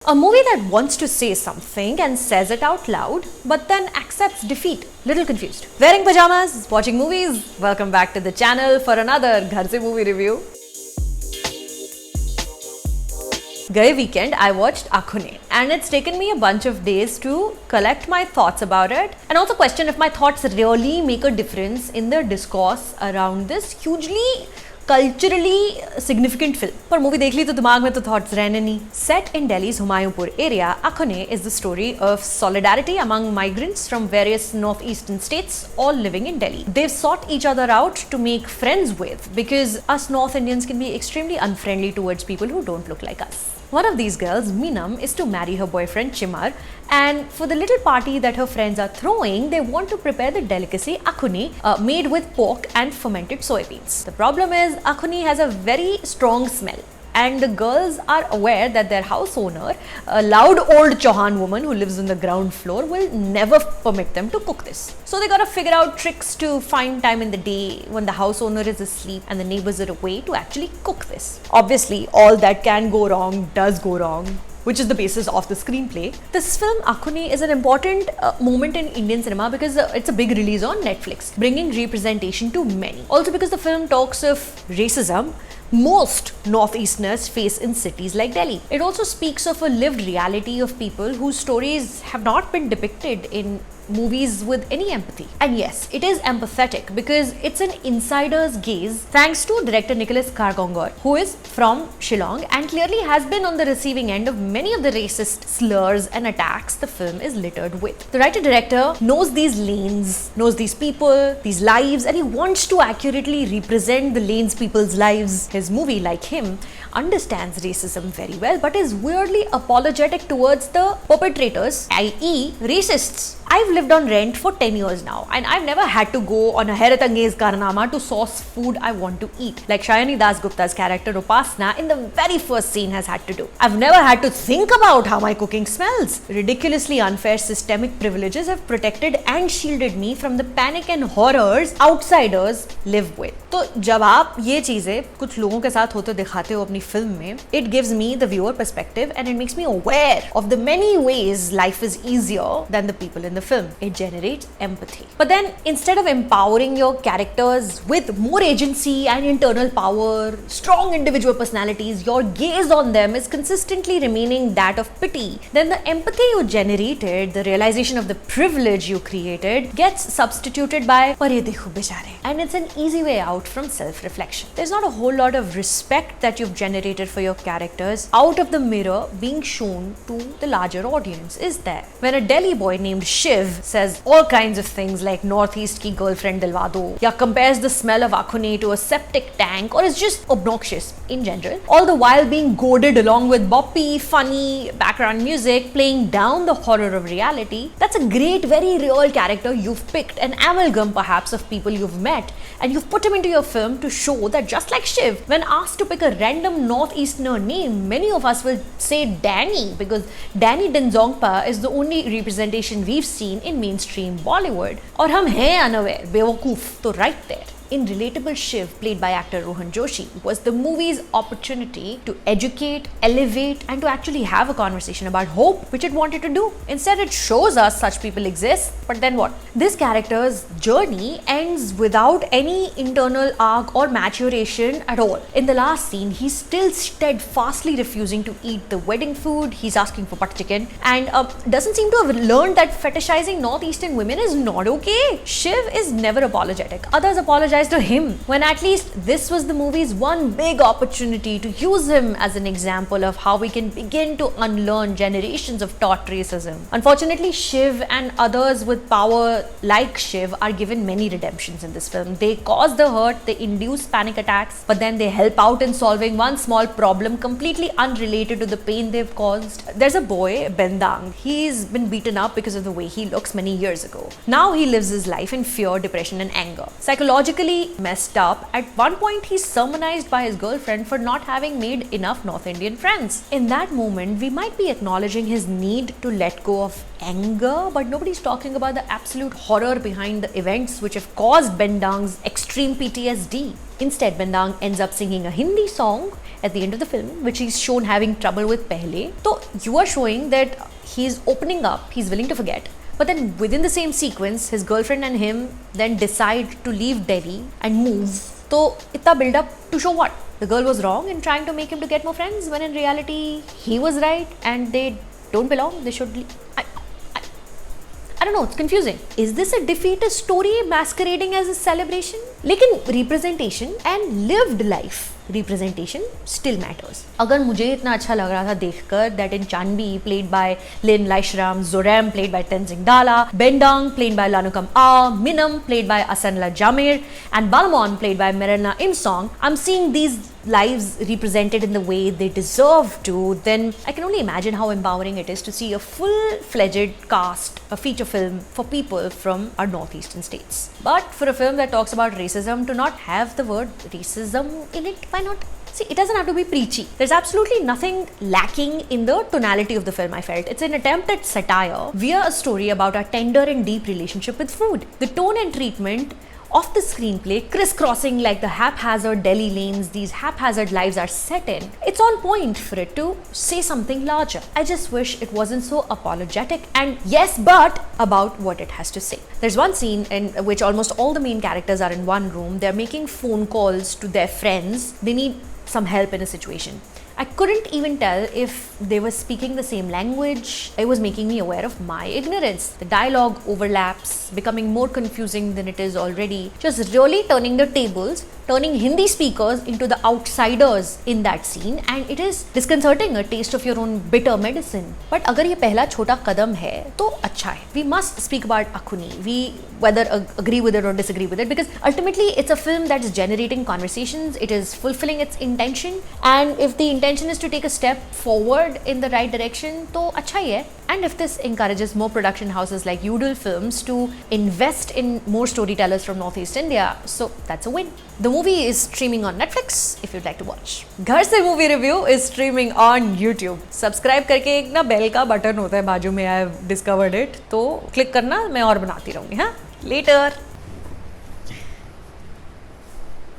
A movie that wants to say something and says it out loud, but then accepts defeat. Little confused. Wearing pajamas, watching movies. Welcome back to the channel for another Ghar Se movie review. Gaye weekend, I watched Aakhune, and it's taken me a bunch of days to collect my thoughts about it and also question if my thoughts really make a difference in the discourse around this hugely culturally significant film. पर movie देख ली तो दिमाग में तो thoughts रहने नहीं. Set in Delhi's Humayunpur area, Aakhune is the story of solidarity among migrants from various northeastern states all living in Delhi. They've sought each other out to make friends with because us North Indians can be extremely unfriendly towards people who don't look like us. One of these girls, Meenam, is to marry her boyfriend Chimar, and for the little party that her friends are throwing, they want to prepare the delicacy Aakhune made with pork and fermented soybeans. The problem is Aakhune has a very strong smell, and the girls are aware that their house owner, a loud old Chauhan woman who lives on the ground floor, will never permit them to cook this. So they gotta figure out tricks to find time in the day when the house owner is asleep and the neighbors are away to actually cook this. Obviously, all that can go wrong does go wrong, which is the basis of the screenplay. This film, Aakhune, is an important moment in Indian cinema because it's a big release on Netflix, bringing representation to many. Also because the film talks of racism most Northeasterners face in cities like Delhi. It also speaks of a lived reality of people whose stories have not been depicted in movies with any empathy. And yes, it is empathetic because it's an insider's gaze thanks to director Nicholas Kargongor, who is from Shillong and clearly has been on the receiving end of many of the racist slurs and attacks the film is littered with. The writer-director knows these lanes, knows these people, these lives, and he wants to accurately represent the lanes people's lives. His movie, like him, understands racism very well but is weirdly apologetic towards the perpetrators, i.e. racists. I've lived on rent for 10 years now and I've never had to go on a Hairat Angez Karnama to source food I want to eat, like Shayani Das Gupta's character Upasna in the very first scene has had to do. I've never had to think about how my cooking smells. Ridiculously unfair systemic privileges have protected and shielded me from the panic and horrors outsiders live with. तो जब आप ये चीजें कुछ लोगों के साथ होते दिखाते हो अपनी फिल्म में, it gives me the viewer perspective and it makes me aware of the many ways life is easier than the people in the film. It generates empathy. But then instead of empowering your characters with more agency and internal power, strong individual personalities, your gaze on them is consistently remaining that of pity. Then the empathy you generated, the realization of the privilege you created, gets substituted by "Par ye dekho bechare," and it's an easy way out from self-reflection. There's not a whole lot of respect that you've generated for your characters out of the mirror being shown to the larger audience, is there? When a Delhi boy named Shiv says all kinds of things like Northeast ki girlfriend dilwa do, ya compares the smell of Aakhune to a septic tank, or is just obnoxious in general, all the while being goaded along with boppy, funny background music, playing down the horror of reality, that's a great, very real character you've picked, an amalgam perhaps of people you've met, and you've put him into your film to show that just like Shiv, when asked to pick a random Northeasterner name, many of us will say Danny because Danny Denzongpa is the only representation we've seen in mainstream Bollywood. और हम हैं unaware, बेवकूफ, तो right there. In Relatable Shiv, played by actor Rohan Joshi, was the movie's opportunity to educate, elevate, and to actually have a conversation about hope, which it wanted to do. Instead, it shows us such people exist, but then what? This character's journey ends without any internal arc or maturation at all. In the last scene, he's still steadfastly refusing to eat the wedding food, he's asking for butter chicken, and doesn't seem to have learned that fetishizing Northeastern women is not okay. Shiv is never apologetic. Others apologize to him, when at least this was the movie's one big opportunity to use him as an example of how we can begin to unlearn generations of taught racism. Unfortunately, Shiv and others with power like Shiv are given many redemptions in this film. They cause the hurt, they induce panic attacks, but then they help out in solving one small problem completely unrelated to the pain they've caused. There's a boy, Bendang. He's been beaten up because of the way he looks many years ago. Now he lives his life in fear, depression, and anger. Psychologically messed up. At one point, he's sermonized by his girlfriend for not having made enough North Indian friends. In that moment, we might be acknowledging his need to let go of anger, but nobody's talking about the absolute horror behind the events which have caused Bendang's extreme PTSD. Instead, Bendang ends up singing a Hindi song at the end of the film, which he's shown having trouble with pehle. So you are showing that he's opening up, he's willing to forget. But then within the same sequence, his girlfriend and him then decide to leave Delhi and move. So itna build up to show what? The girl was wrong in trying to make him to get more friends, when in reality he was right and they don't belong. They should leave. I don't know, it's confusing. Is this a defeatist story masquerading as a celebration? लेकिन representation and lived life representation still matters. अगर मुझे इतना अच्छा लग रहा था देखकर that in Chanbi played by Lin Laishram, Zoram played by Tenzing Dala, Bendang played by Lanukam A, Minam played by Asanla Jamir, and Balamon played by Merana Imsong, I'm seeing these lives represented in the way they deserve to, then I can only imagine how empowering it is to see a full-fledged cast, a feature film for people from our northeastern states. But for a film that talks about racism, to not have the word racism in it, why not? See, it doesn't have to be preachy. There's absolutely nothing lacking in the tonality of the film, I felt. It's an attempt at satire via a story about our tender and deep relationship with food. The tone and treatment of the screenplay, crisscrossing like the haphazard Delhi lanes these haphazard lives are set in, it's on point for it to say something larger. I just wish it wasn't so apologetic and yes, but about what it has to say. There's one scene in which almost all the main characters are in one room. They're making phone calls to their friends. They need some help in a situation. I couldn't even tell if they were speaking the same language. It was making me aware of my ignorance. The dialogue overlaps, becoming more confusing than it is already. Just really turning the tables, turning Hindi speakers into the outsiders in that scene, and it is disconcerting, a taste of your own bitter medicine. But अगर ये पहला छोटा कदम है तो अच्छा है. We must speak about Akhuni. We whether agree with it or disagree with it, because ultimately it's a film that's generating conversations. It is fulfilling its intention, and if the intention is to take a step forward in the right direction, तो अच्छा ही है. And if this encourages more production houses like Udal Films to invest in more storytellers from Northeast India, so that's a win. The movie is streaming on Netflix if you'd like to watch. घर से movie review is streaming on YouTube. Subscribe करके एक ना bell का button होता है बाजू में, I have discovered it. तो क्लिक करना, मैं और बनाती रहूँगी. हाँ, later.